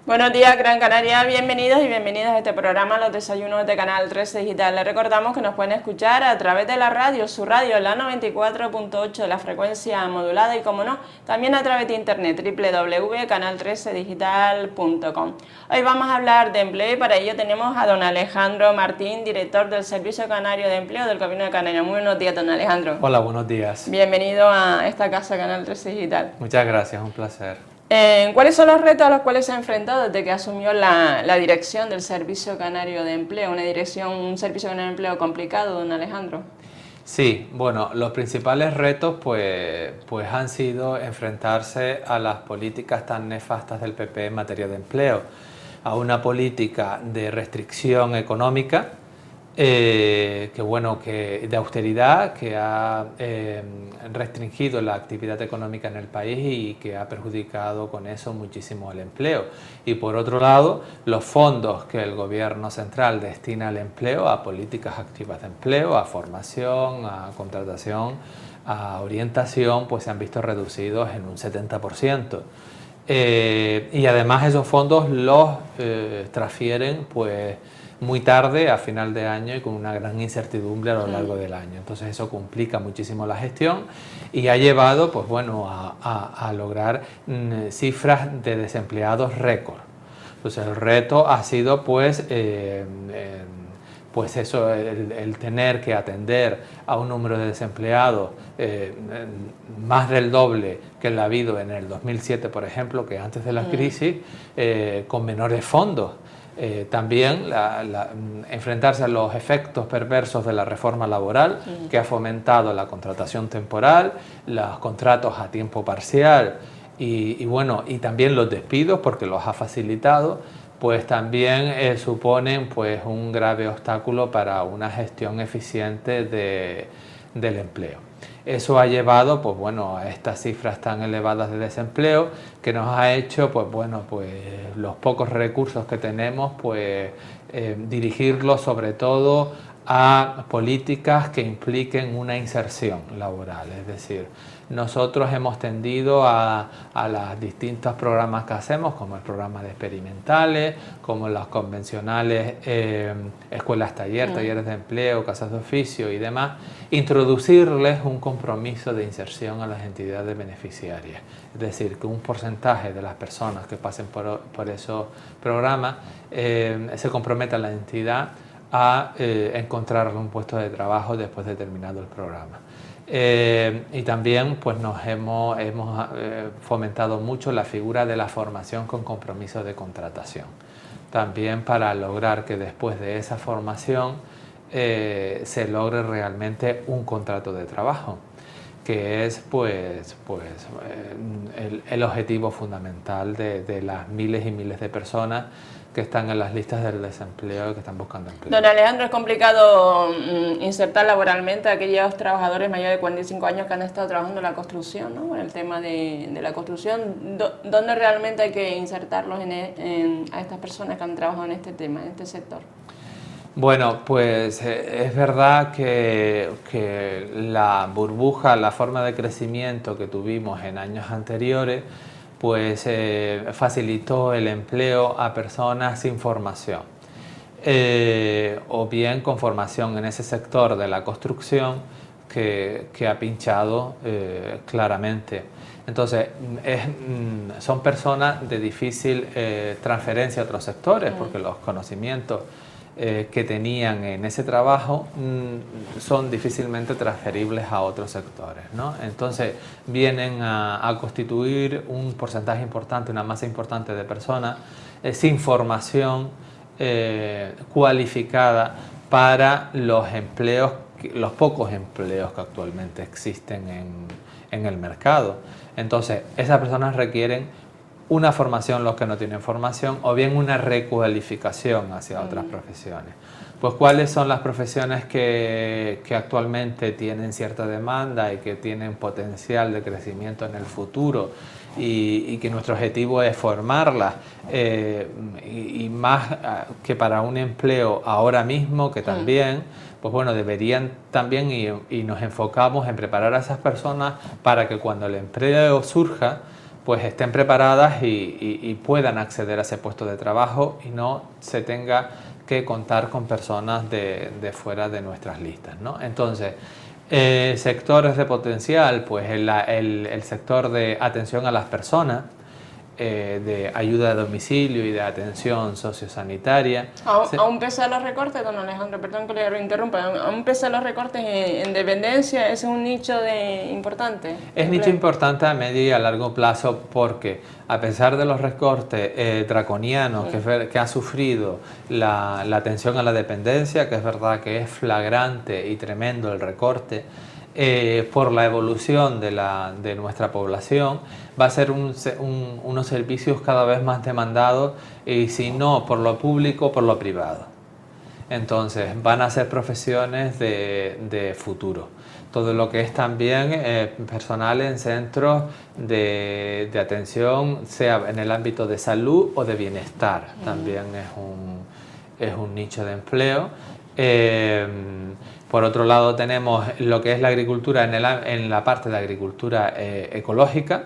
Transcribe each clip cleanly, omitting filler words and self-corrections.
Buenos días, Gran Canaria, bienvenidos y bienvenidas a este programa Los Desayunos de Canal 13 Digital. Les recordamos que nos pueden escuchar a través de la radio, su radio, la 94.8 de la frecuencia modulada y, como no, también a través de internet, www.canal13digital.com. Hoy vamos a hablar de empleo y para ello tenemos a don Alejandro Martín, director del Servicio Canario de Empleo del Gobierno de Canarias. Muy buenos días, don Alejandro. Hola, buenos días. Bienvenido a esta casa Canal 13 Digital. Muchas gracias, un placer. ¿Cuáles son los retos a los cuales se ha enfrentado desde que asumió la dirección del Servicio Canario de Empleo? Un servicio canario de empleo complicado, don Alejandro. Sí, bueno, los principales retos pues han sido enfrentarse a las políticas tan nefastas del PP en materia de empleo, a una política de restricción económica, de austeridad, que ha restringido la actividad económica en el país y que ha perjudicado con eso muchísimo el empleo. Y por otro lado, los fondos que el gobierno central destina al empleo, a políticas activas de empleo, a formación, a contratación, a orientación, pues se han visto reducidos en un 70%. Y además esos fondos los transfieren pues muy tarde, a final de año, y con una gran incertidumbre a lo largo del año. Entonces eso complica muchísimo la gestión y ha llevado pues bueno, a lograr cifras de desempleados récord. Entonces el reto ha sido pues eso, el tener que atender a un número de desempleados más del doble que el habido en el 2007, por ejemplo, que antes de la crisis, con menores fondos. También enfrentarse a los efectos perversos de la reforma laboral, que ha fomentado la contratación temporal, los contratos a tiempo parcial y también los despidos, porque los ha facilitado, pues también suponen pues un grave obstáculo para una gestión eficiente del empleo. Eso ha llevado pues bueno, a estas cifras tan elevadas de desempleo, que nos ha hecho pues los pocos recursos que tenemos dirigirlos sobre todo a políticas que impliquen una inserción laboral. Es decir, nosotros hemos tendido a los distintos programas que hacemos, como el programa de experimentales, como las convencionales escuelas taller, talleres de empleo, casas de oficio y demás, introducirles un compromiso de inserción a las entidades beneficiarias. Es decir, que un porcentaje de las personas que pasen por esos programas se comprometa a la entidad a encontrar un puesto de trabajo después de terminado el programa. Y también pues hemos fomentado mucho la figura de la formación con compromiso de contratación, también para lograr que después de esa formación se logre realmente un contrato de trabajo, que es el objetivo fundamental de las miles y miles de personas que están en las listas del desempleo y que están buscando empleo. Don Alejandro, es complicado insertar laboralmente a aquellos trabajadores mayores de 45 años que han estado trabajando en la construcción, ¿no? En el tema de la construcción, ¿dónde realmente hay que insertarlos a estas personas que han trabajado en este tema, en este sector? Bueno, pues es verdad que la burbuja, la forma de crecimiento que tuvimos en años anteriores, pues facilitó el empleo a personas sin formación, o bien con formación en ese sector de la construcción que ha pinchado claramente. Entonces, son personas de difícil transferencia a otros sectores, porque los conocimientos que tenían en ese trabajo son difícilmente transferibles a otros sectores, ¿no? Entonces vienen a constituir un porcentaje importante, una masa importante de personas sin formación cualificada para los empleos, los pocos empleos que actualmente existen en el mercado. Entonces esas personas requieren una formación, los que no tienen formación, o bien una recualificación hacia otras profesiones. Pues ¿cuáles son las profesiones que actualmente tienen cierta demanda y que tienen potencial de crecimiento en el futuro y que nuestro objetivo es formarlas y más que para un empleo ahora mismo, que también pues bueno, deberían también y nos enfocamos en preparar a esas personas para que cuando el empleo surja pues estén preparadas y puedan acceder a ese puesto de trabajo y no se tenga que contar con personas de fuera de nuestras listas, ¿no? Entonces, sectores de potencial, pues el sector de atención a las personas, de ayuda a domicilio y de atención sociosanitaria. Aún pese a los recortes, don Alejandro, perdón que le interrumpa, aún pese a los recortes en dependencia, ¿ese es un nicho importante? Es nicho importante a medio y a largo plazo porque a pesar de los recortes draconianos que ha sufrido la atención a la dependencia, que es verdad que es flagrante y tremendo el recorte, por la evolución de nuestra población, va a ser unos servicios cada vez más demandados y si no por lo público, por lo privado. Entonces van a ser profesiones de futuro. Todo lo que es también personal en centros de atención, sea en el ámbito de salud o de bienestar, también es un nicho de empleo. Por otro lado tenemos lo que es la agricultura en la parte de agricultura ecológica,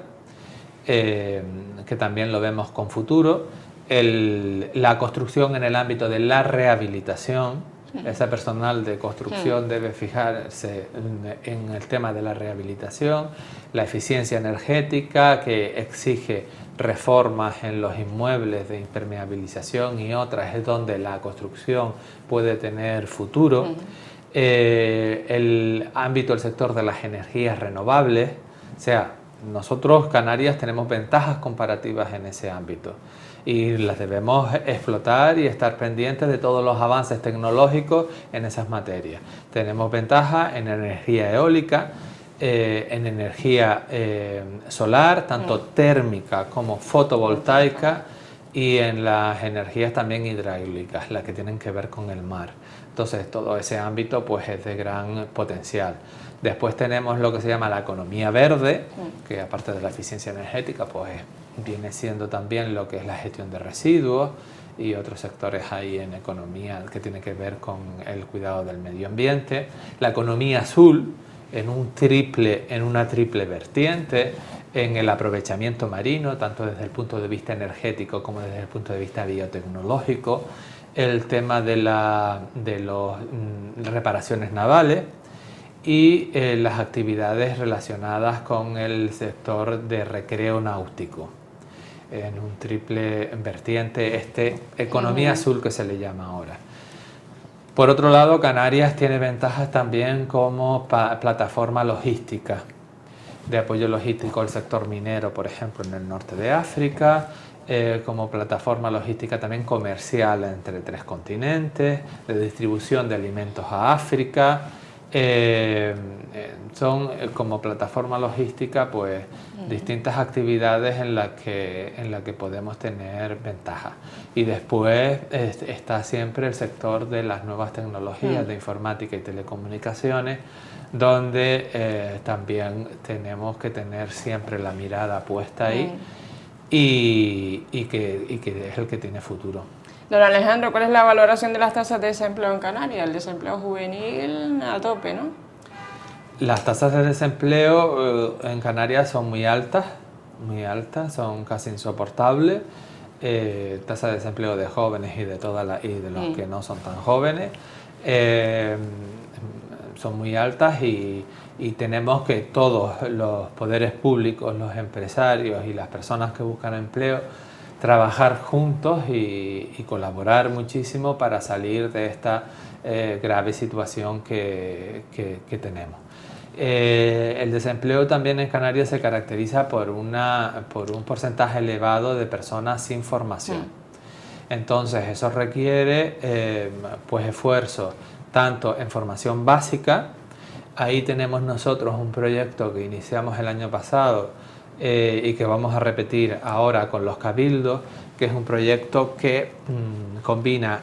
que también lo vemos con futuro. La construcción en el ámbito de la rehabilitación. Ese personal de construcción debe fijarse en el tema de la rehabilitación, la eficiencia energética que exige reformas en los inmuebles de impermeabilización y otras es donde la construcción puede tener futuro. El ámbito, el sector de las energías renovables, o sea, nosotros Canarias tenemos ventajas comparativas en ese ámbito y las debemos explotar y estar pendientes de todos los avances tecnológicos en esas materias. Tenemos ventajas en energía eólica, en energía solar, tanto térmica como fotovoltaica, y en las energías también hidráulicas, las que tienen que ver con el mar. Entonces todo ese ámbito pues es de gran potencial. Después tenemos lo que se llama la economía verde, que aparte de la eficiencia energética pues viene siendo también lo que es la gestión de residuos y otros sectores ahí en economía que tienen que ver con el cuidado del medio ambiente. La economía azul en una triple vertiente, en el aprovechamiento marino, tanto desde el punto de vista energético como desde el punto de vista biotecnológico, el tema de las reparaciones navales y las actividades relacionadas con el sector de recreo náutico, en un triple vertiente, economía azul que se le llama ahora. Por otro lado, Canarias tiene ventajas también como plataforma logística, de apoyo logístico al sector minero, por ejemplo, en el norte de África, como plataforma logística también comercial entre 3 continentes, de distribución de alimentos a África. Son como plataforma logística pues distintas actividades en las que podemos tener ventaja. Y después está siempre el sector de las nuevas tecnologías de informática y telecomunicaciones, donde también tenemos que tener siempre la mirada puesta ahí y que es el que tiene futuro. Don Alejandro, ¿cuál es la valoración de las tasas de desempleo en Canarias? El desempleo juvenil a tope, ¿no? Las tasas de desempleo en Canarias son muy altas, son casi insoportables. Tasa de desempleo de jóvenes y de los que no son tan jóvenes son muy altas y tenemos que todos los poderes públicos, los empresarios y las personas que buscan empleo trabajar juntos y colaborar muchísimo para salir de esta grave situación que tenemos. El desempleo también en Canarias se caracteriza por un porcentaje elevado de personas sin formación. Entonces eso requiere pues esfuerzo tanto en formación básica. Ahí tenemos nosotros un proyecto que iniciamos el año pasado y que vamos a repetir ahora con los cabildos, que es un proyecto que combina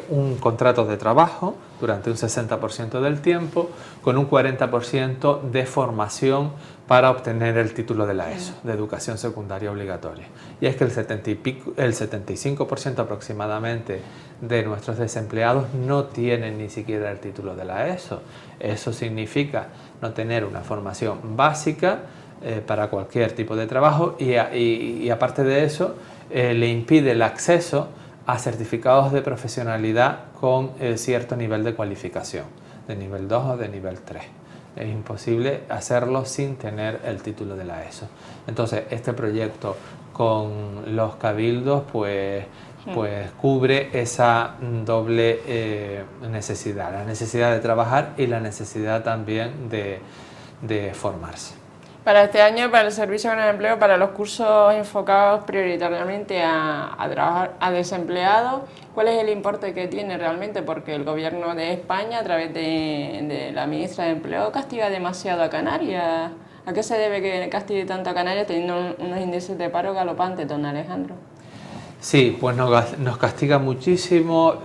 un contrato de trabajo durante un 60% del tiempo con un 40% de formación para obtener el título de la ESO, de educación secundaria obligatoria. Y es que el 75% aproximadamente de nuestros desempleados no tienen ni siquiera el título de la ESO. Eso significa no tener una formación básica para cualquier tipo de trabajo y aparte de eso le impide el acceso a certificados de profesionalidad con cierto nivel de cualificación, de nivel 2 o de nivel 3. Es imposible hacerlo sin tener el título de la ESO. Entonces, este proyecto con los cabildos pues cubre esa doble necesidad, la necesidad de trabajar y la necesidad también de formarse. Para este año, para el Servicio de Empleo, para los cursos enfocados prioritariamente a desempleados, ¿cuál es el importe que tiene realmente? Porque el Gobierno de España, a través de la ministra de Empleo, castiga demasiado a Canarias. ¿A qué se debe que castigue tanto a Canarias teniendo unos índices de paro galopantes, don Alejandro? Sí, pues nos castiga muchísimo,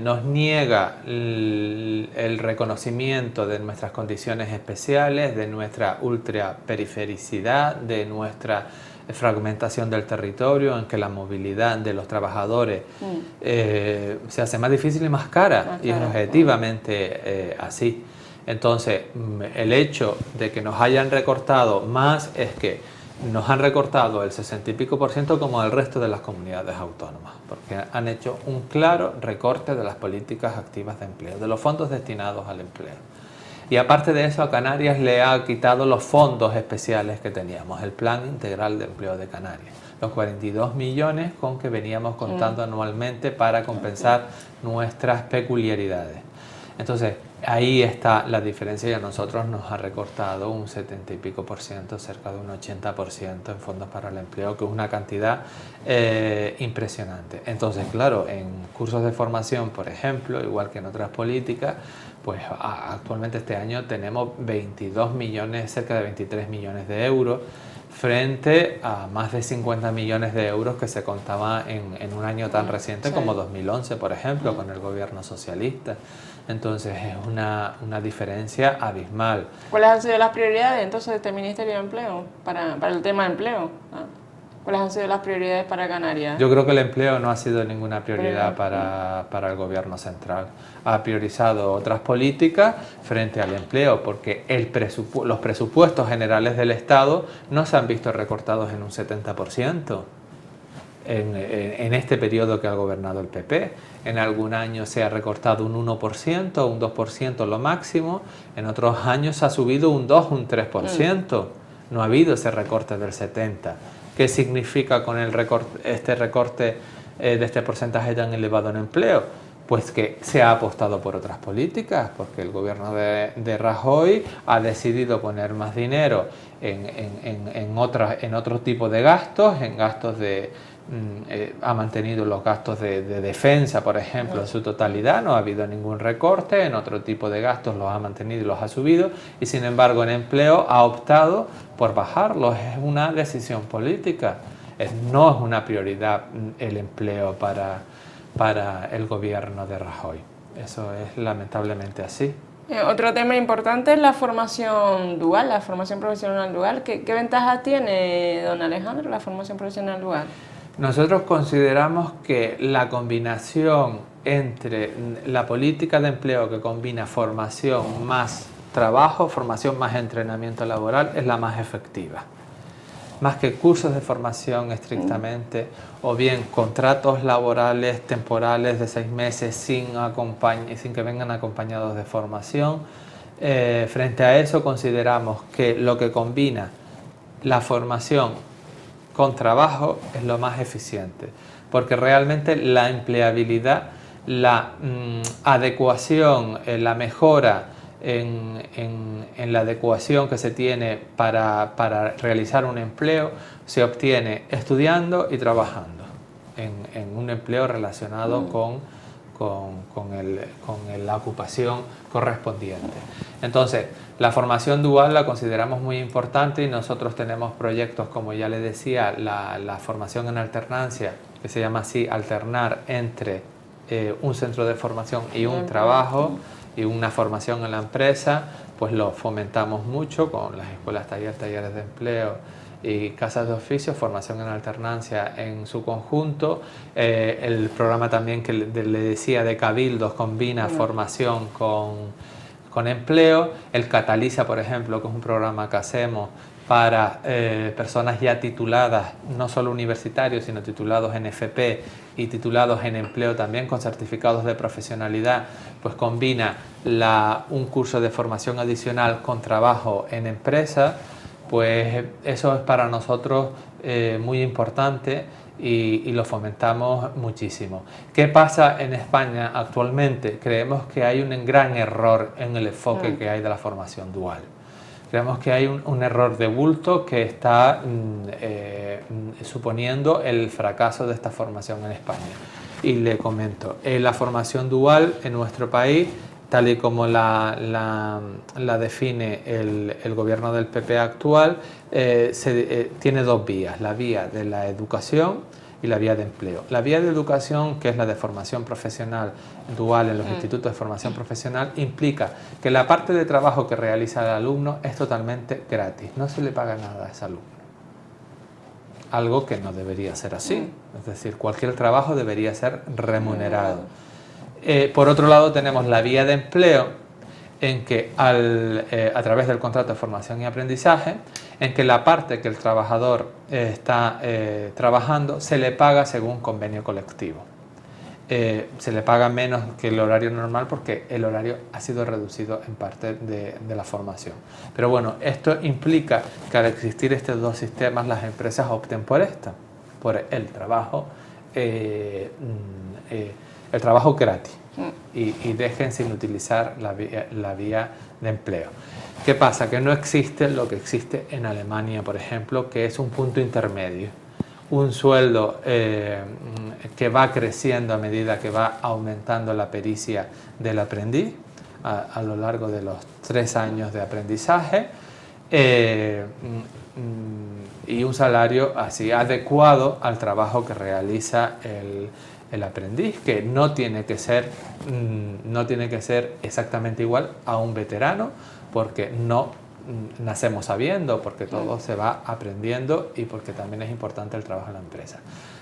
nos niega el reconocimiento de nuestras condiciones especiales, de nuestra ultraperifericidad, de nuestra fragmentación del territorio, en que la movilidad de los trabajadores se hace más difícil y más cara, y es objetivamente así. Entonces, el hecho de que nos hayan recortado más es que nos han recortado el 60 y pico % como el resto de las comunidades autónomas, porque han hecho un claro recorte de las políticas activas de empleo, de los fondos destinados al empleo. Y aparte de eso, a Canarias le ha quitado los fondos especiales que teníamos, el Plan Integral de Empleo de Canarias, los 42 millones con que veníamos contando anualmente para compensar nuestras peculiaridades. Entonces, ahí está la diferencia y a nosotros nos ha recortado un 70 y pico %, cerca de un 80% en fondos para el empleo, que es una cantidad impresionante. Entonces, claro, en cursos de formación, por ejemplo, igual que en otras políticas, pues actualmente este año tenemos 22 millones, cerca de 23 millones de euros, frente a más de 50 millones de euros que se contaba en un año tan reciente como 2011, por ejemplo, con el gobierno socialista. Entonces es una diferencia abismal. ¿Cuáles han sido las prioridades entonces de este Ministerio de Empleo para el tema de empleo? ¿Cuáles han sido las prioridades para Canarias? Yo creo que el empleo no ha sido ninguna prioridad para el gobierno central. Ha priorizado otras políticas frente al empleo, porque los presupuestos generales del Estado no se han visto recortados en un 70%. En este periodo que ha gobernado el PP. En algún año se ha recortado un 1%, un 2% lo máximo, en otros años ha subido un 2, un 3%. No ha habido ese recorte del 70%. ¿Qué significa con este recorte de este porcentaje tan elevado en empleo? Pues que se ha apostado por otras políticas, porque el gobierno de Rajoy ha decidido poner más dinero en otro tipo de gastos, en gastos ha mantenido los gastos de defensa, por ejemplo, en su totalidad, no ha habido ningún recorte, en otro tipo de gastos los ha mantenido y los ha subido, y sin embargo en empleo ha optado por bajarlos. Es una decisión política, no es una prioridad el empleo para el gobierno de Rajoy. Eso es lamentablemente así. Otro tema importante es la formación dual, la formación profesional dual. ¿Qué ventajas tiene, don Alejandro, la formación profesional dual? Nosotros consideramos que la combinación entre la política de empleo que combina formación más trabajo, formación más entrenamiento laboral, es la más efectiva. Más que cursos de formación estrictamente, o bien contratos laborales temporales de 6 meses sin que vengan acompañados de formación. Frente a eso consideramos que lo que combina la formación con trabajo es lo más eficiente, porque realmente la empleabilidad, la adecuación, la mejora en la adecuación que se tiene para realizar un empleo se obtiene estudiando y trabajando en un empleo relacionado con la ocupación correspondiente. Entonces, la formación dual la consideramos muy importante y nosotros tenemos proyectos, como ya les decía, la formación en alternancia, que se llama así, alternar entre un centro de formación y un trabajo y una formación en la empresa, pues lo fomentamos mucho con las escuelas talleres de empleo y casas de oficio, formación en alternancia en su conjunto. El programa también que le decía de Cabildos combina formación con empleo. El Cataliza, por ejemplo, que es un programa que hacemos para personas ya tituladas, no solo universitarios, sino titulados en FP y titulados en empleo también con certificados de profesionalidad, pues combina un curso de formación adicional con trabajo en empresa, pues eso es para nosotros muy importante y lo fomentamos muchísimo. ¿Qué pasa en España actualmente? Creemos que hay un gran error en el enfoque que hay de la formación dual. Creemos que hay un error de bulto que está suponiendo el fracaso de esta formación en España. Y le comento, la formación dual en nuestro país, tal y como la define el gobierno del PP actual, tiene dos vías, la vía de la educación y la vía de empleo. La vía de educación, que es la de formación profesional dual en los institutos de formación profesional, implica que la parte de trabajo que realiza el alumno es totalmente gratis, no se le paga nada a ese alumno. Algo que no debería ser así, es decir, cualquier trabajo debería ser remunerado. Por otro lado tenemos la vía de empleo, en que a través del contrato de formación y aprendizaje, en que la parte que el trabajador está trabajando se le paga según convenio colectivo. Se le paga menos que el horario normal porque el horario ha sido reducido en parte de la formación. Pero bueno, esto implica que al existir estos dos sistemas las empresas opten por el trabajo gratis y dejen sin utilizar la vía de empleo. ¿Qué pasa? Que no existe lo que existe en Alemania, por ejemplo, que es un punto intermedio. Un sueldo que va creciendo a medida que va aumentando la pericia del aprendiz a lo largo de los 3 años de aprendizaje y un salario así adecuado al trabajo que realiza el aprendiz, que no tiene que ser exactamente igual a un veterano, porque no nacemos sabiendo, porque todo se va aprendiendo y porque también es importante el trabajo en la empresa.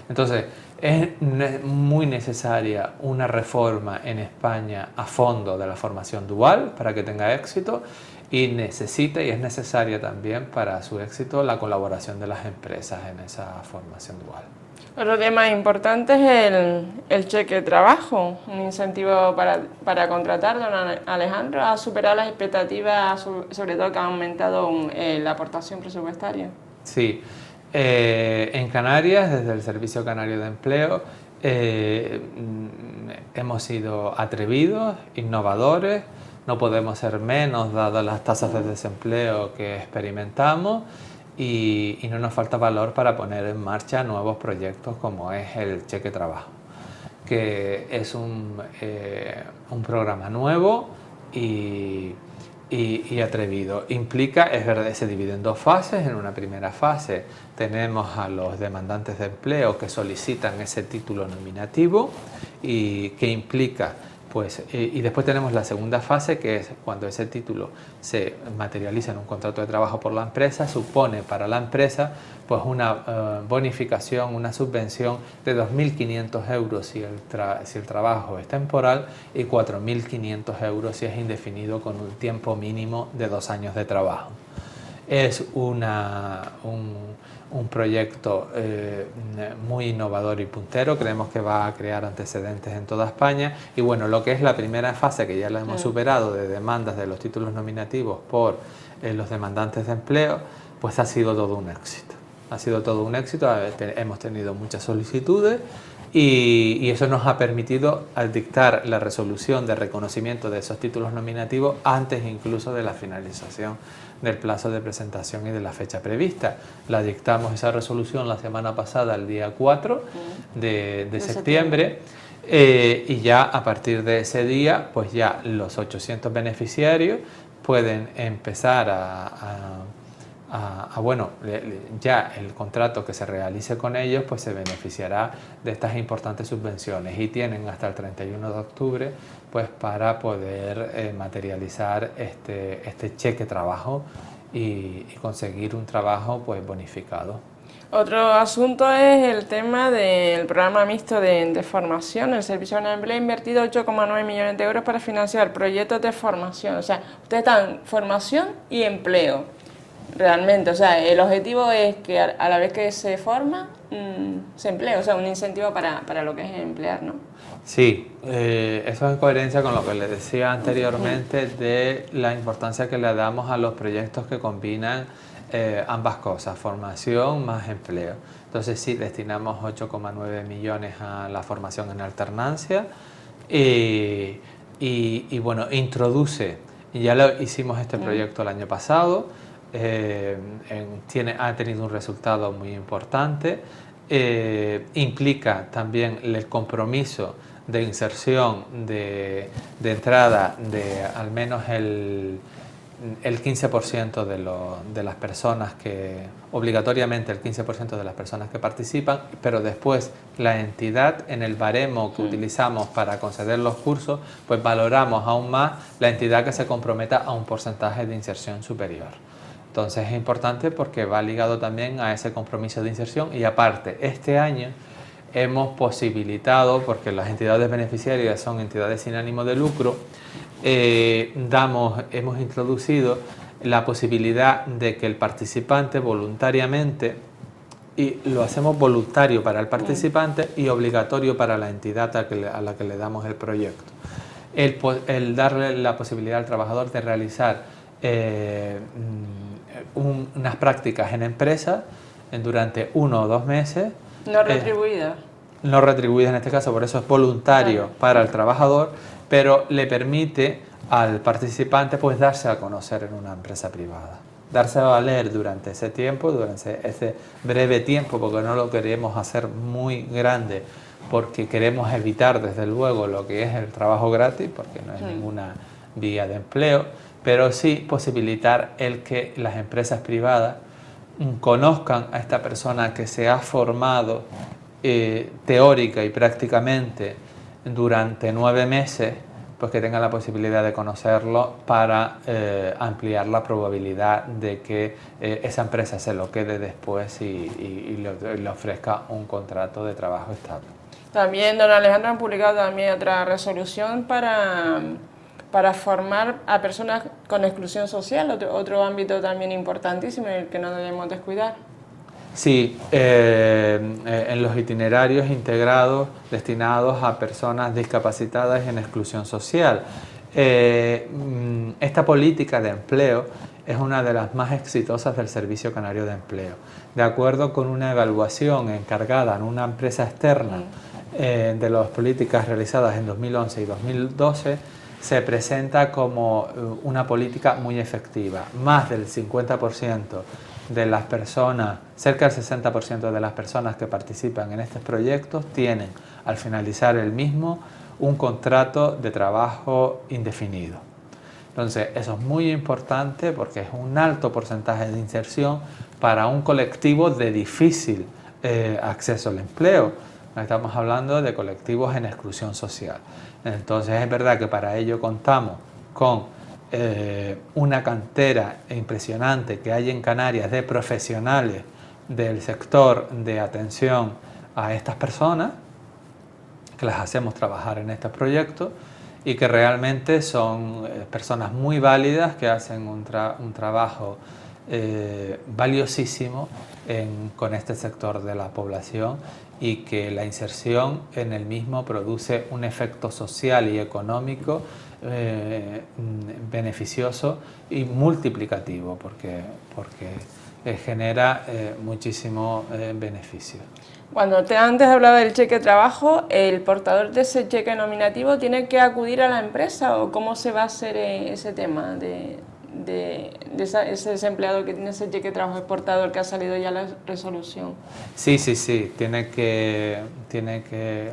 Entonces, es muy necesaria una reforma en España a fondo de la formación dual para que tenga éxito y es necesaria también para su éxito la colaboración de las empresas en esa formación dual. Otro tema importante es el cheque de trabajo, un incentivo para contratar. Don Alejandro, ¿ha superado las expectativas, sobre todo que ha aumentado la aportación presupuestaria? Sí, en Canarias, desde el Servicio Canario de Empleo, hemos sido atrevidos, innovadores, no podemos ser menos dadas las tasas de desempleo que experimentamos. Y no nos falta valor para poner en marcha nuevos proyectos como es el Cheque Trabajo, que es un programa nuevo y atrevido. Implica, es verdad, se divide en 2 fases. En una primera fase tenemos a los demandantes de empleo que solicitan ese título nominativo y que implica y después tenemos la segunda fase, que es cuando ese título se materializa en un contrato de trabajo por la empresa, supone para la empresa pues una bonificación, una subvención de 2.500 euros si el trabajo es temporal y 4.500 euros si es indefinido con un tiempo mínimo de 2 años de trabajo. Es un proyecto muy innovador y puntero, creemos que va a crear antecedentes en toda España y bueno, lo que es la primera fase que ya la hemos superado de demandas de los títulos nominativos por los demandantes de empleo, pues ha sido todo un éxito. Ha sido todo un éxito, hemos tenido muchas solicitudes y eso nos ha permitido dictar la resolución de reconocimiento de esos títulos nominativos antes incluso de la finalización del plazo de presentación y de la fecha prevista. La dictamos esa resolución la semana pasada, el día 4 de septiembre, y ya a partir de ese día, pues ya los 800 beneficiarios pueden empezar ya el contrato que se realice con ellos pues se beneficiará de estas importantes subvenciones y tienen hasta el 31 de octubre pues para poder materializar este cheque trabajo y conseguir un trabajo pues bonificado. Otro asunto es el tema del programa mixto de formación. El Servicio de Empleo ha invertido 8,9 millones de euros para financiar proyectos de formación. O sea, ustedes están formación y empleo. realmente. O sea, el objetivo es que a la vez que se forma, se emplea, o sea, un incentivo para lo que es emplear, ¿no? Sí, eso es en coherencia con lo que les decía anteriormente de la importancia que le damos a los proyectos que combinan ambas cosas, formación más empleo. Entonces sí, destinamos 8,9 millones a la formación en alternancia y bueno, introduce, y ya lo hicimos este proyecto el año pasado, ha tenido un resultado muy importante, implica también el compromiso de inserción de entrada de al menos el 15% de las personas obligatoriamente el 15% de las personas que participan, pero después la entidad en el baremo que utilizamos para conceder los cursos, pues valoramos aún más la entidad que se comprometa a un porcentaje de inserción superior. Entonces es importante porque va ligado también a ese compromiso de inserción y aparte este año hemos posibilitado, porque las entidades beneficiarias son entidades sin ánimo de lucro, hemos introducido la posibilidad de que el participante voluntariamente, y lo hacemos voluntario para el participante y obligatorio para la entidad a la que le damos el proyecto, el darle la posibilidad al trabajador de realizar unas prácticas en empresa durante 1 o 2 meses. No retribuida. No retribuida en este caso, por eso es voluntario para el trabajador, pero le permite al participante pues darse a conocer en una empresa privada, darse a valer durante ese tiempo, durante ese breve tiempo, porque no lo queremos hacer muy grande, porque queremos evitar desde luego lo que es el trabajo gratis, porque no es ninguna vía de empleo, pero sí posibilitar el que las empresas privadas conozcan a esta persona que se ha formado teórica y prácticamente durante 9 meses, pues que tengan la posibilidad de conocerlo para ampliar la probabilidad de que esa empresa se lo quede después y le ofrezca un contrato de trabajo estable. También, don Alejandro, han publicado también otra resolución para formar a personas con exclusión social, otro ámbito también importantísimo en el que no debemos descuidar. Sí, en los itinerarios integrados destinados a personas discapacitadas en exclusión social. Esta política de empleo es una de las más exitosas del Servicio Canario de Empleo. De acuerdo con una evaluación encargada en una empresa externa de las políticas realizadas en 2011 y 2012, se presenta como una política muy efectiva. Más del 50% de las personas, cerca del 60% de las personas que participan en estos proyectos tienen, al finalizar el mismo, un contrato de trabajo indefinido. Entonces, eso es muy importante porque es un alto porcentaje de inserción para un colectivo de difícil acceso al empleo. Estamos hablando de colectivos en exclusión social. Entonces, es verdad que para ello contamos con una cantera impresionante que hay en Canarias de profesionales del sector de atención a estas personas, que las hacemos trabajar en estos proyectos y que realmente son personas muy válidas que hacen un trabajo valiosísimo con este sector de la población y que la inserción en el mismo produce un efecto social y económico beneficioso y multiplicativo porque genera muchísimo beneficio. Cuando antes hablaba del cheque de trabajo, ¿el portador de ese cheque nominativo tiene que acudir a la empresa o cómo se va a hacer ese tema de ese desempleado que tiene ese cheque de trabajo exportador que ha salido ya la resolución? Sí, tiene que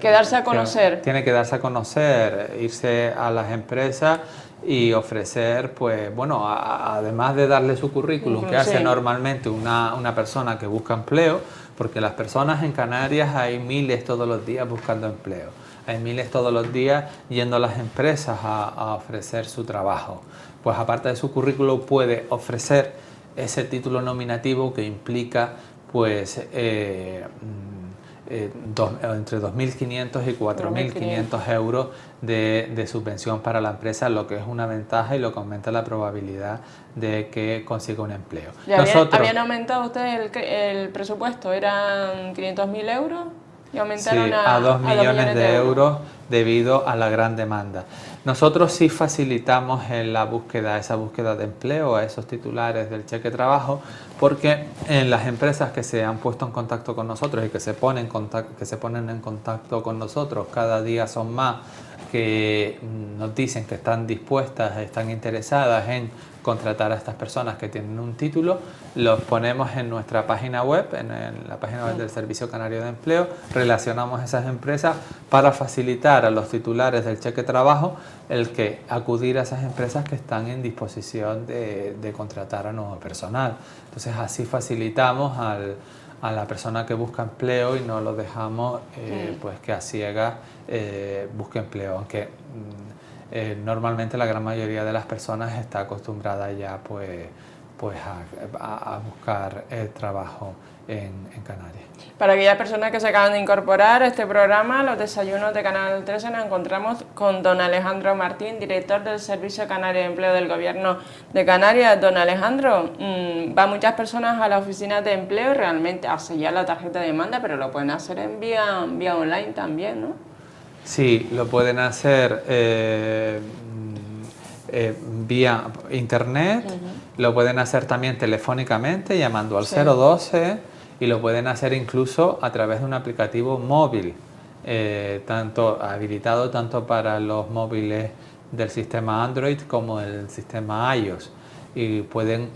darse a conocer. Tiene que darse a conocer, irse a las empresas y ofrecer, pues bueno, además de darle su currículum, que hace normalmente una persona que busca empleo, porque las personas en Canarias hay miles todos los días buscando empleo, hay miles todos los días yendo a las empresas a ofrecer su trabajo. Pues aparte de su currículum puede ofrecer ese título nominativo que implica pues entre 2.500 y 4.500 euros de subvención para la empresa, lo que es una ventaja y lo que aumenta la probabilidad de que consiga un empleo. ¿Habían aumentado ustedes el presupuesto? ¿Eran 500.000 euros? Y aumentaron sí, a 2 millones de euros debido a la gran demanda. Nosotros sí facilitamos en la búsqueda, esa búsqueda de empleo a esos titulares del cheque trabajo, porque en las empresas que se han puesto en contacto con nosotros y que se ponen en contacto con nosotros, cada día son más que nos dicen que están dispuestas, están interesadas en contratar a estas personas que tienen un título. Los ponemos en nuestra página web, en la página web del Servicio Canario de Empleo, relacionamos esas empresas para facilitar a los titulares del cheque trabajo el que acudir a esas empresas que están en disposición de contratar a nuevo personal. Entonces así facilitamos a la persona que busca empleo y no lo dejamos pues que a ciegas busque empleo, aunque normalmente la gran mayoría de las personas está acostumbrada ya pues a buscar trabajo en Canarias. Para aquellas personas que se acaban de incorporar a este programa, los desayunos de Canal 13, nos encontramos con don Alejandro Martín, director del Servicio Canario de Empleo del Gobierno de Canarias. Don Alejandro, va muchas personas a la oficina de empleo realmente a sellar la tarjeta de demanda, pero lo pueden hacer en vía online también, ¿no? Sí, lo pueden hacer vía internet, lo pueden hacer también telefónicamente llamando al 012 y lo pueden hacer incluso a través de un aplicativo móvil, habilitado tanto para los móviles del sistema Android como el sistema iOS, y pueden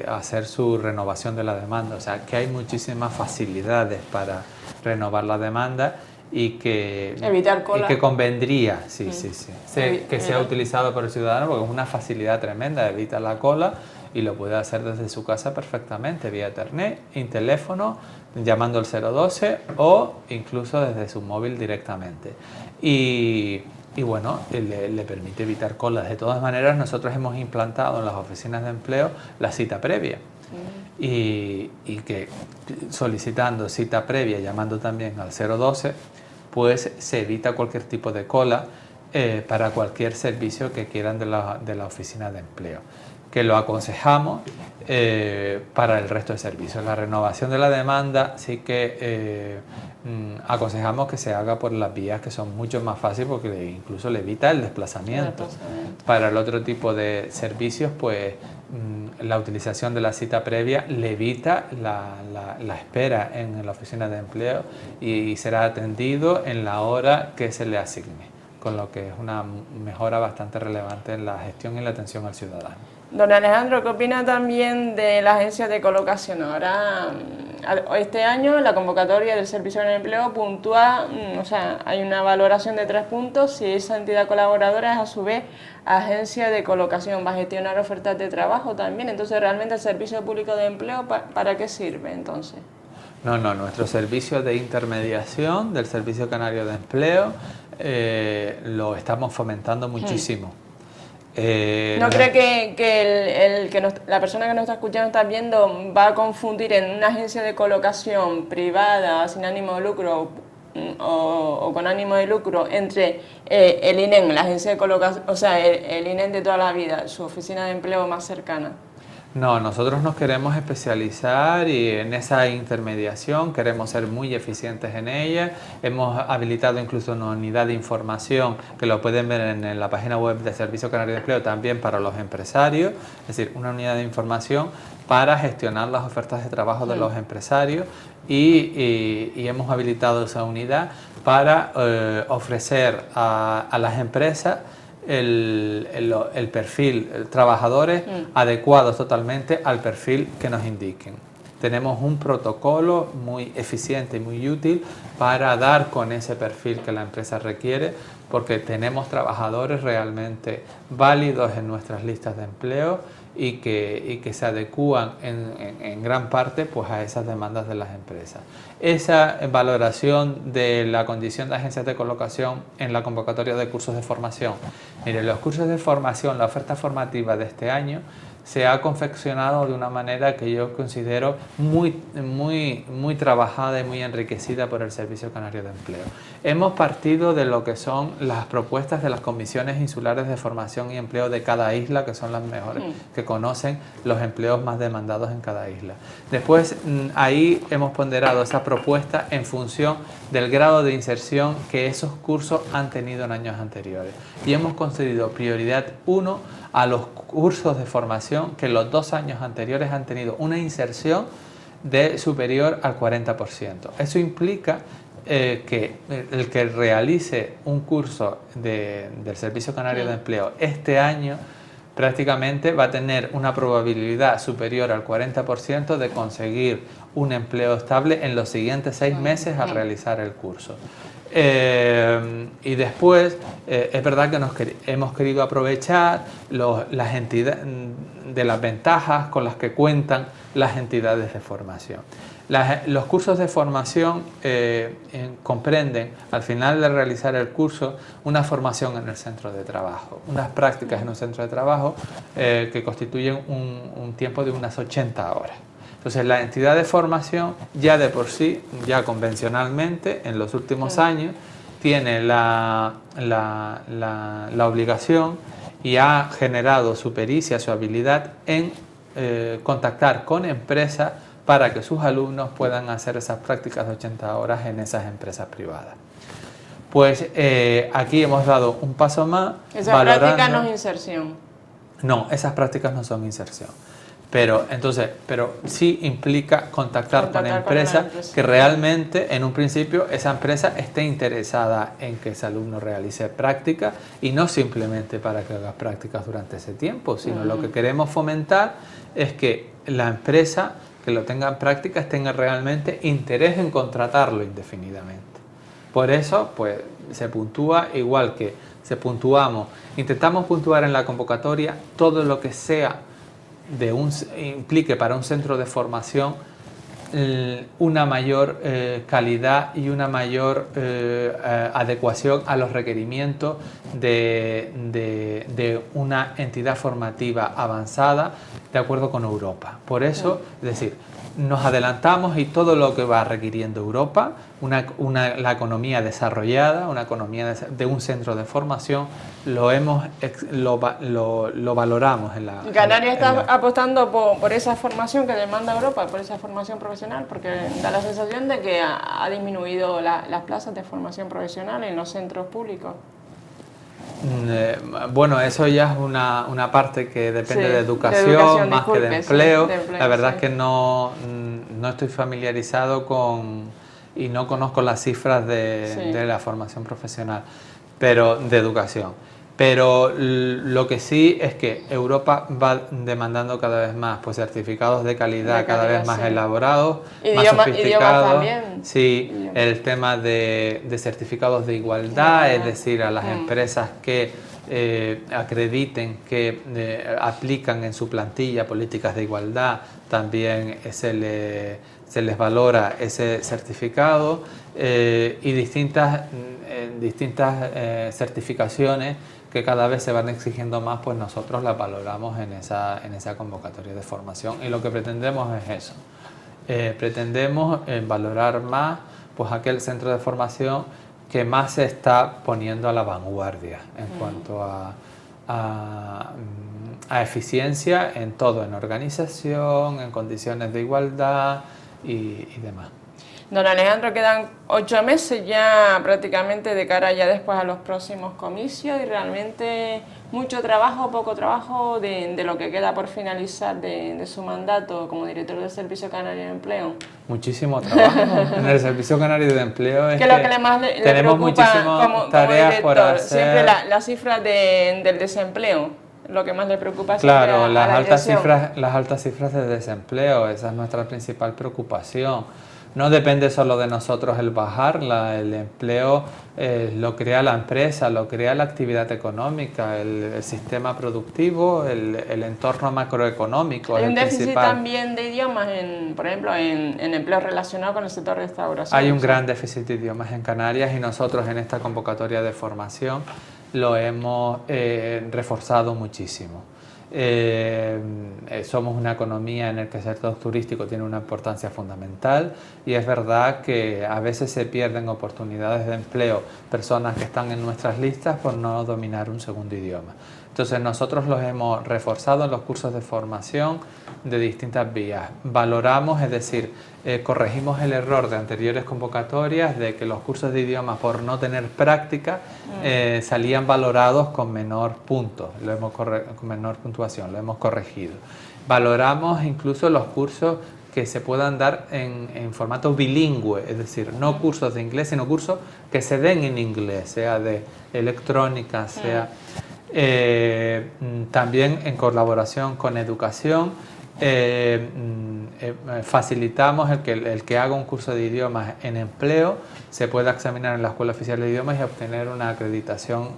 hacer su renovación de la demanda. O sea que hay muchísimas facilidades para renovar la demanda y que, evitar cola. Y que convendría que sea utilizado por el ciudadano, porque es una facilidad tremenda, evita la cola y lo puede hacer desde su casa perfectamente, vía internet, en teléfono, llamando al 012 o incluso desde su móvil directamente. Y bueno, le permite evitar colas. De todas maneras, nosotros hemos implantado en las oficinas de empleo la cita previa. Y que solicitando cita previa, llamando también al 012, pues se evita cualquier tipo de cola para cualquier servicio que quieran de la oficina de empleo, que lo aconsejamos para el resto de servicios. La renovación de la demanda sí que aconsejamos que se haga por las vías que son mucho más fáciles, porque incluso le evita el desplazamiento. Para el otro tipo de servicios, pues la utilización de la cita previa le evita la espera en la oficina de empleo y será atendido en la hora que se le asigne, con lo que es una mejora bastante relevante en la gestión y la atención al ciudadano. Don Alejandro, ¿qué opina también de la agencia de colocación? Ahora, este año, la convocatoria del Servicio de Empleo puntúa, o sea, hay una valoración de 3 puntos si esa entidad colaboradora es a su vez agencia de colocación, va a gestionar ofertas de trabajo también. Entonces, ¿realmente el Servicio Público de Empleo para qué sirve entonces? No, nuestro servicio de intermediación del Servicio Canario de Empleo lo estamos fomentando muchísimo. ¿No cree que la persona que nos está escuchando, está viendo, va a confundir en una agencia de colocación privada, sin ánimo de lucro o con ánimo de lucro, entre el INEM, la agencia de colocación, o sea, el INEM de toda la vida, su oficina de empleo más cercana? No, nosotros nos queremos especializar y en esa intermediación queremos ser muy eficientes en ella. Hemos habilitado incluso una unidad de información que lo pueden ver en la página web del Servicio Canario de Empleo también para los empresarios, es decir, una unidad de información para gestionar las ofertas de trabajo de los empresarios y hemos habilitado esa unidad para ofrecer a las empresas el perfil, trabajadores adecuados totalmente al perfil que nos indiquen. Tenemos un protocolo muy eficiente y muy útil para dar con ese perfil que la empresa requiere, porque tenemos trabajadores realmente válidos en nuestras listas de empleo y que se adecúan en gran parte pues, a esas demandas de las empresas. Esa valoración de la condición de agencias de colocación en la convocatoria de cursos de formación. Mire, los cursos de formación, la oferta formativa de este año se ha confeccionado de una manera que yo considero muy trabajada y muy enriquecida por el Servicio Canario de Empleo. Hemos partido de lo que son las propuestas de las comisiones insulares de formación y empleo de cada isla, que son las mejores, que conocen los empleos más demandados en cada isla. Después, ahí hemos ponderado esa propuesta en función del grado de inserción que esos cursos han tenido en años anteriores. Y hemos concedido prioridad 1 a los cursos de formación que en los 2 años anteriores han tenido una inserción de superior al 40%. Eso implica que el que realice un curso del Servicio Canario de Empleo este año prácticamente va a tener una probabilidad superior al 40% de conseguir un empleo estable en los siguientes 6 meses al realizar el curso. Y después es verdad que hemos querido aprovechar las entidades de las ventajas con las que cuentan las entidades de formación. Los cursos de formación comprenden, al final de realizar el curso, una formación en el centro de trabajo, unas prácticas en un centro de trabajo que constituyen un tiempo de unas 80 horas. Entonces, la entidad de formación ya de por sí, ya convencionalmente, en los últimos años, tiene la obligación y ha generado su pericia, su habilidad en contactar con empresas para que sus alumnos puedan hacer esas prácticas de 80 horas en esas empresas privadas. Pues aquí hemos dado un paso más. Esa práctica no es inserción. No, esas prácticas no son inserción. Pero sí implica contactar con empresas que realmente, en un principio, esa empresa esté interesada en que ese alumno realice prácticas y no simplemente para que haga prácticas durante ese tiempo, sino lo que queremos fomentar es que la empresa que lo tenga en prácticas tenga realmente interés en contratarlo indefinidamente. Por eso, pues, se puntúa igual que intentamos puntuar en la convocatoria todo lo que sea implique para un centro de formación una mayor calidad y una mayor adecuación a los requerimientos de una entidad formativa avanzada de acuerdo con Europa. Por eso, es decir, nos adelantamos y todo lo que va requiriendo Europa, la economía desarrollada, una economía de un centro de formación, lo valoramos en la... Canarias está apostando por esa formación que demanda Europa, por esa formación profesional, porque da la sensación de que ha disminuido las plazas de formación profesional en los centros públicos. Bueno, eso ya es una parte que depende de educación más que de empleo. La verdad es que no estoy familiarizado y no conozco las cifras de la formación profesional, pero de educación. Pero lo que sí es que Europa va demandando cada vez más pues certificados de calidad cada vez más elaborados, más sofisticados. También. Sí, el tema de certificados de igualdad, es decir, a las empresas que acrediten que aplican en su plantilla políticas de igualdad, también se les valora ese certificado y distintas certificaciones que cada vez se van exigiendo más, pues nosotros las valoramos en esa convocatoria de formación y lo que pretendemos es eso. Pretendemos valorar más pues aquel centro de formación que más se está poniendo a la vanguardia en cuanto a eficiencia en todo, en organización, en condiciones de igualdad y demás. Don Alejandro, quedan 8 meses ya prácticamente de cara ya después a los próximos comicios y realmente mucho trabajo, poco trabajo de lo que queda por finalizar de su mandato como director del Servicio Canario de Empleo. Muchísimo trabajo en el Servicio Canario de Empleo. ¿Qué es lo que más le tenemos preocupa muchísimas tareas por hacer? Siempre las cifras del desempleo, lo que más le preocupa. Claro, las altas cifras de desempleo, esa es nuestra principal preocupación. No depende solo de nosotros el bajarla, el empleo lo crea la empresa, lo crea la actividad económica, el sistema productivo, el entorno macroeconómico. Hay un déficit también de idiomas, por ejemplo, en empleo relacionado con el sector de restauración. Hay un gran déficit de idiomas en Canarias y nosotros en esta convocatoria de formación lo hemos reforzado muchísimo. Somos una economía en la que el sector turístico tiene una importancia fundamental y es verdad que a veces se pierden oportunidades de empleo, personas que están en nuestras listas por no dominar un segundo idioma. Entonces nosotros los hemos reforzado en los cursos de formación de distintas vías. Valoramos, es decir, corregimos el error de anteriores convocatorias de que los cursos de idiomas por no tener práctica salían valorados con menor punto, con menor puntuación, lo hemos corregido. Valoramos incluso los cursos que se puedan dar en formato bilingüe, es decir, no cursos de inglés, sino cursos que se den en inglés, sea de electrónica, sea... también en colaboración con educación facilitamos el que haga un curso de idiomas en empleo se pueda examinar en la Escuela Oficial de Idiomas y obtener una acreditación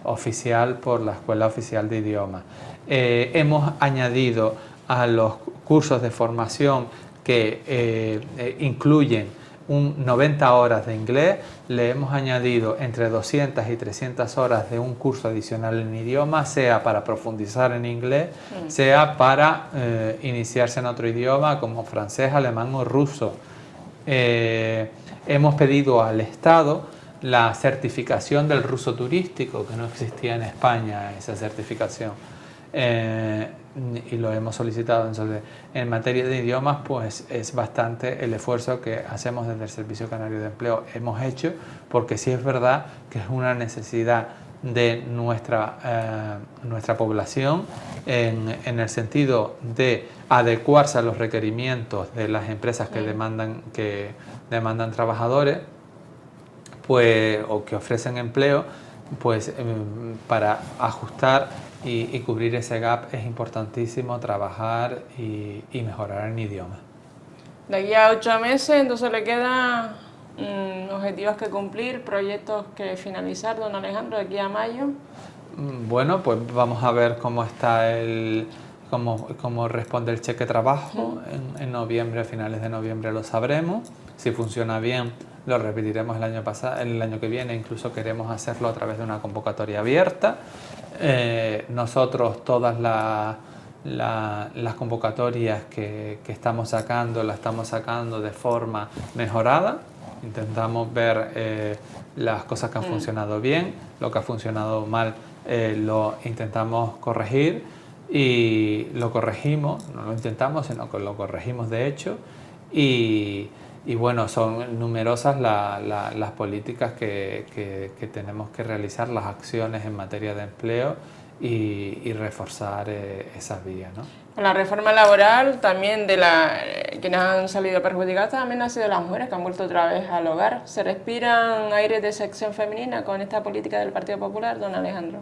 oficial por la Escuela Oficial de Idiomas. Hemos añadido a los cursos de formación que incluyen 90 horas de inglés, le hemos añadido entre 200 y 300 horas de un curso adicional en idioma, sea para profundizar en inglés, sea para iniciarse en otro idioma como francés, alemán o ruso. Hemos pedido al Estado la certificación del ruso turístico, que no existía en España esa certificación. Y lo hemos solicitado. Entonces, en materia de idiomas, pues es bastante el esfuerzo que hacemos desde el Servicio Canario de Empleo. Hemos hecho, porque sí es verdad que es una necesidad de nuestra población en el sentido de adecuarse a los requerimientos de las empresas que demandan trabajadores, pues, o que ofrecen empleo, pues para ajustar y cubrir ese gap es importantísimo trabajar y mejorar en idioma. De aquí a 8 meses, entonces le quedan objetivos que cumplir, proyectos que finalizar, don Alejandro, de aquí a mayo. Bueno, pues vamos a ver cómo está cómo responde el cheque trabajo. En noviembre, a finales de noviembre lo sabremos. Si funciona bien, lo repetiremos el año que viene, incluso queremos hacerlo a través de una convocatoria abierta. Nosotros todas las convocatorias que estamos sacando, las estamos sacando de forma mejorada. Intentamos ver las cosas que han funcionado bien, lo que ha funcionado mal lo intentamos corregir y lo corregimos, no lo intentamos, sino que lo corregimos de hecho y bueno, son numerosas las políticas que tenemos que realizar, las acciones en materia de empleo y reforzar esas vías, ¿no? La reforma laboral también quienes han salido perjudicadas también han sido las mujeres que han vuelto otra vez al hogar. ¿Se respiran aires de sección femenina con esta política del Partido Popular, don Alejandro?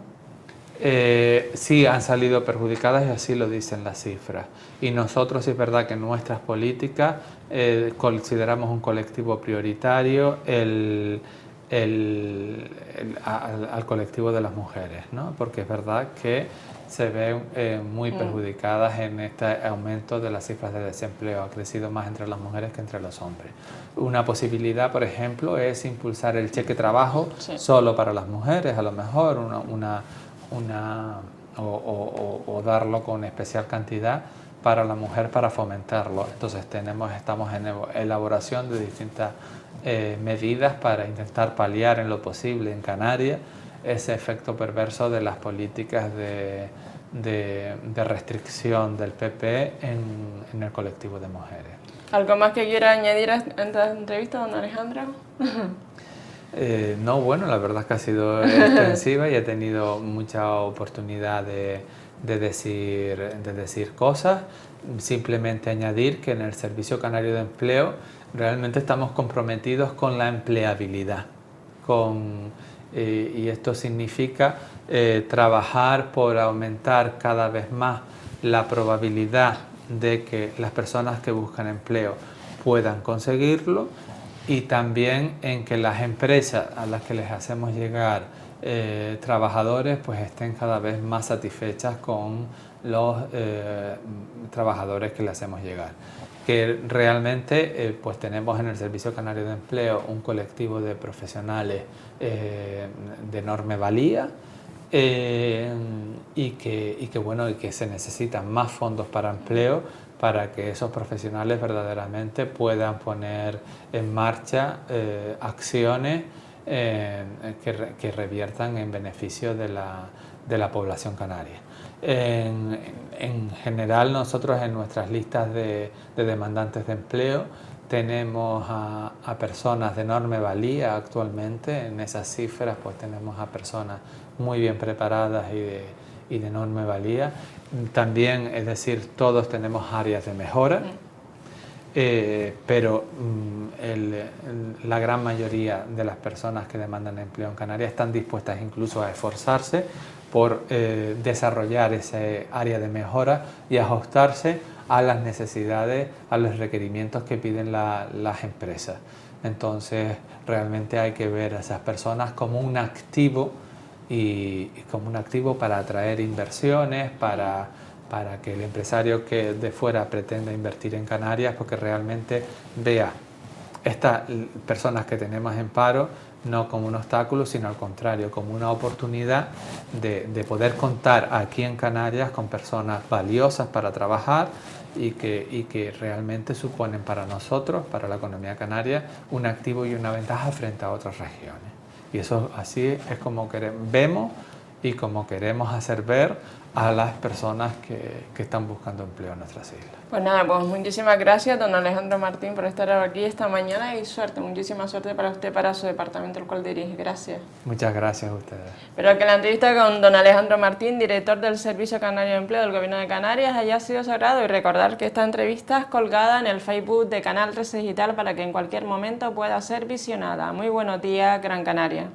Sí, han salido perjudicadas y así lo dicen las cifras. Y nosotros es verdad que en nuestras políticas consideramos un colectivo prioritario al colectivo de las mujeres, ¿no? Porque es verdad que se ven muy perjudicadas en este aumento de las cifras de desempleo. Ha crecido más entre las mujeres que entre los hombres. Una posibilidad, por ejemplo, es impulsar el cheque trabajo solo para las mujeres, a lo mejor o darlo con especial cantidad para la mujer para fomentarlo. Entonces estamos en elaboración de distintas medidas para intentar paliar en lo posible en Canarias ese efecto perverso de las políticas de restricción del PP en el colectivo de mujeres. ¿Algo más que quiera añadir a esta entrevista, don Alejandro? No, bueno, la verdad es que ha sido extensiva y he tenido mucha oportunidad de decir cosas. Simplemente añadir que en el Servicio Canario de Empleo realmente estamos comprometidos con la empleabilidad. Y esto significa trabajar por aumentar cada vez más la probabilidad de que las personas que buscan empleo puedan conseguirlo y también en que las empresas a las que les hacemos llegar trabajadores pues estén cada vez más satisfechas con los trabajadores que les hacemos llegar. Que realmente pues tenemos en el Servicio Canario de Empleo un colectivo de profesionales de enorme valía y que se necesitan más fondos para empleo para que esos profesionales verdaderamente puedan poner en marcha acciones que reviertan en beneficio de la población canaria. En general, nosotros en nuestras listas de demandantes de empleo tenemos a personas de enorme valía actualmente. En esas cifras pues tenemos a personas muy bien preparadas y de enorme valía. También, es decir, todos tenemos áreas de mejora, pero la gran mayoría de las personas que demandan empleo en Canarias están dispuestas incluso a esforzarse por desarrollar ese área de mejora y ajustarse a las necesidades, a los requerimientos que piden las empresas. Entonces, realmente hay que ver a esas personas como un activo y como un activo para atraer inversiones, para que el empresario que de fuera pretenda invertir en Canarias, porque realmente vea estas personas que tenemos en paro no como un obstáculo, sino al contrario, como una oportunidad de poder contar aquí en Canarias con personas valiosas para trabajar y que realmente suponen para nosotros, para la economía canaria, un activo y una ventaja frente a otras regiones. Y eso así es como vemos y como queremos hacer ver a las personas que están buscando empleo en nuestras islas. Pues nada, pues muchísimas gracias, don Alejandro Martín, por estar aquí esta mañana y suerte, muchísima suerte para usted, para su departamento, el cual dirige. Gracias. Muchas gracias a ustedes. Espero que la entrevista con don Alejandro Martín, director del Servicio Canario de Empleo del Gobierno de Canarias, haya sido sagrado, y recordar que esta entrevista es colgada en el Facebook de Canal 13 Digital para que en cualquier momento pueda ser visionada. Muy buenos días, Gran Canaria.